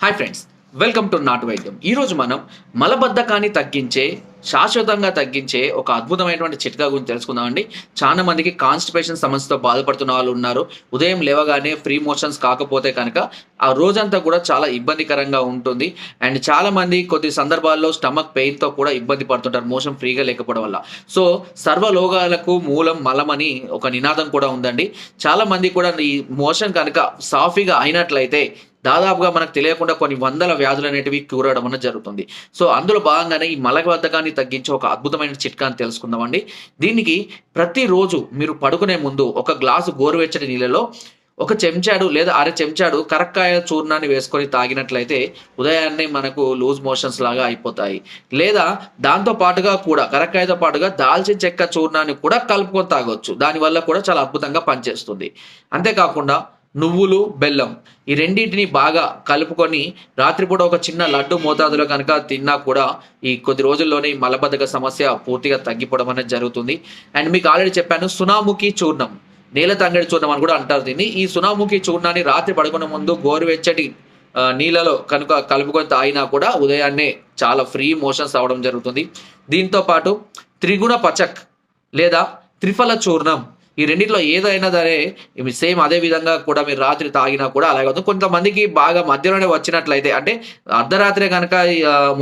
Hi friends, welcome to నాటు వైద్యం. ఈరోజు మనం మలబద్ధకాన్ని శాశ్వతంగా తగ్గించే ఒక అద్భుతమైనటువంటి చిట్కా గురించి తెలుసుకుందామండి. చాలా మందికి కాన్స్టిపేషన్ సమస్యతో బాధపడుతున్న వాళ్ళు ఉన్నారు. ఉదయం లేవగానే ఫ్రీ మోషన్స్ కాకపోతే కనుక ఆ రోజంతా కూడా చాలా ఇబ్బందికరంగా ఉంటుంది. అండ్ చాలామంది కొద్ది సందర్భాల్లో స్టమక్ పెయిన్తో కూడా ఇబ్బంది పడుతుంటారు మోషన్ ఫ్రీగా లేకపోవడం వల్ల. సో సర్వలోగాలకు మూలం మలమని ఒక నినాదం కూడా ఉందండి. చాలామంది కూడా ఈ మోషన్ కనుక సాఫీగా అయినట్లయితే దాదాపుగా మనకు తెలియకుండా కొన్ని వందల వ్యాధులు అనేటివి క్యూర్ అవడం అనేది జరుగుతుంది. సో అందులో భాగంగానే ఈ మలబద్ధకాన్ని తగ్గించే ఒక అద్భుతమైన చిట్కాని తెలుసుకుందామండి. దీనికి ప్రతిరోజు మీరు పడుకునే ముందు ఒక గ్లాసు గోరువెచ్చటి నీళ్ళలో ఒక చెంచాడు లేదా అర చెంచాడు కరక్కాయ చూర్ణాన్ని వేసుకొని తాగినట్లయితే ఉదయాన్నే మనకు లూజ్ మోషన్స్ లాగా అయిపోతాయి. లేదా దాంతో పాటుగా కూడా కరక్కాయతో పాటుగా దాల్చిన చెక్క చూర్ణాన్ని కూడా కలుపుకొని తాగొచ్చు. దానివల్ల కూడా చాలా అద్భుతంగా పనిచేస్తుంది. అంతేకాకుండా నువ్వులు, బెల్లం ఈ రెండింటిని బాగా కలుపుకొని రాత్రిపూట ఒక చిన్న లడ్డు మోతాదులో కనుక తిన్నా కూడా ఈ కొద్ది రోజుల్లోనే ఈ మలబద్ధక సమస్య పూర్తిగా తగ్గిపోవడం అనేది జరుగుతుంది. అండ్ మీకు ఆల్రెడీ చెప్పాను, సునాముఖి చూర్ణం, నేల తంగడి చూర్ణం అని కూడా అంటారు దీన్ని. ఈ సునాముఖి చూర్ణాన్ని రాత్రి పడుకునే ముందు గోరువెచ్చటి నీళ్ళలో కనుక కలుపుకొని తాగినా కూడా ఉదయాన్నే చాలా ఫ్రీ మోషన్స్ అవడం జరుగుతుంది. దీంతో పాటు త్రిగుణ పచక్ లేదా త్రిఫల చూర్ణం, ఈ రెండిట్లో ఏదైనా సరే సేమ్ అదే విధంగా కూడా మీరు రాత్రి తాగినా కూడా అలాగే అవుతుంది. కొంతమందికి బాగా మధ్యలోనే వచ్చినట్లయితే, అంటే అర్ధరాత్రే కనుక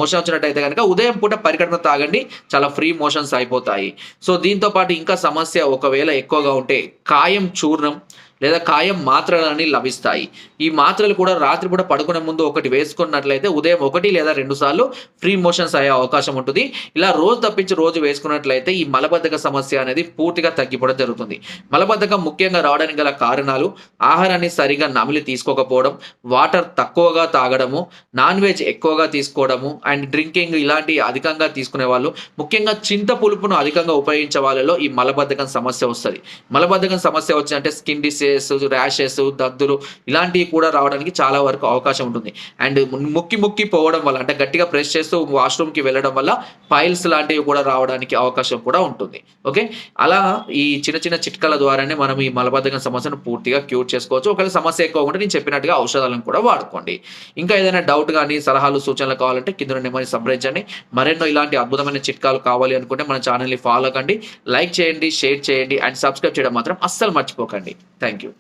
మోషన్ వచ్చినట్టయితే కనుక ఉదయం పూట పరికడన తాగండి, చాలా ఫ్రీ మోషన్స్ అయిపోతాయి. సో దీంతో పాటు ఇంకా సమస్య ఒకవేళ ఎక్కువగా ఉంటే కాయం చూర్ణం లేదా కాయం మాత్రలని లభిస్తాయి. ఈ మాత్రలు కూడా రాత్రిపూట పడుకునే ముందు ఒకటి వేసుకున్నట్లయితే ఉదయం 1 లేదా 2 సార్లు ఫ్రీ మోషన్స్ అయ్యే అవకాశం ఉంటుంది. ఇలా రోజు తప్పించి రోజు వేసుకున్నట్లయితే ఈ మలబద్ధక సమస్య అనేది పూర్తిగా తగ్గిపోవడం జరుగుతుంది. మలబద్ధకం ముఖ్యంగా రావడానికి గల కారణాలు ఆహారాన్ని సరిగా నమిలి తీసుకోకపోవడం, వాటర్ తక్కువగా తాగడము, నాన్ వెజ్ ఎక్కువగా తీసుకోవడము అండ్ డ్రింకింగ్ ఇలాంటి అధికంగా తీసుకునే వాళ్ళు, ముఖ్యంగా చింత పులుపును అధికంగా ఉపయోగించే వాళ్ళలో ఈ మలబద్ధకం సమస్య వస్తుంది. మలబద్ధకం సమస్య వచ్చిందంటే స్కిన్ డిసీజ్, ర్యాషెస్, దద్దులు ఇలాంటివి కూడా రావడానికి చాలా వరకు అవకాశం ఉంటుంది. అండ్ ముక్కి పోవడం వల్ల, అంటే గట్టిగా ప్రెస్ చేస్తూ వాష్రూమ్కి వెళ్ళడం వల్ల పైల్స్ లాంటివి కూడా రావడానికి అవకాశం కూడా ఉంటుంది. ఓకే, అలా ఈ చిన్న చిన్న చిట్కాల ద్వారానే మనం ఈ మలబద్ధకం సమస్యను పూర్తిగా క్యూర్ చేసుకోవచ్చు. ఒకవేళ సమస్య ఎక్కువ ఉంటే నేను చెప్పినట్టుగా ఔషధాలను కూడా వాడుకోండి. ఇంకా ఏదైనా డౌట్ కానీ సలహాలు సూచనలు కావాలంటే కింద నెంబర్ని సంప్రదించండి. మరెన్నో ఇలాంటి అద్భుతమైన చిట్కాలు కావాలి అనుకుంటే మన ఛానల్ని ఫాలో కండి, లైక్ చేయండి, షేర్ చేయండి అండ్ సబ్స్క్రైబ్ చేయడం మాత్రం అస్సలు మర్చిపోకండి. Thank you.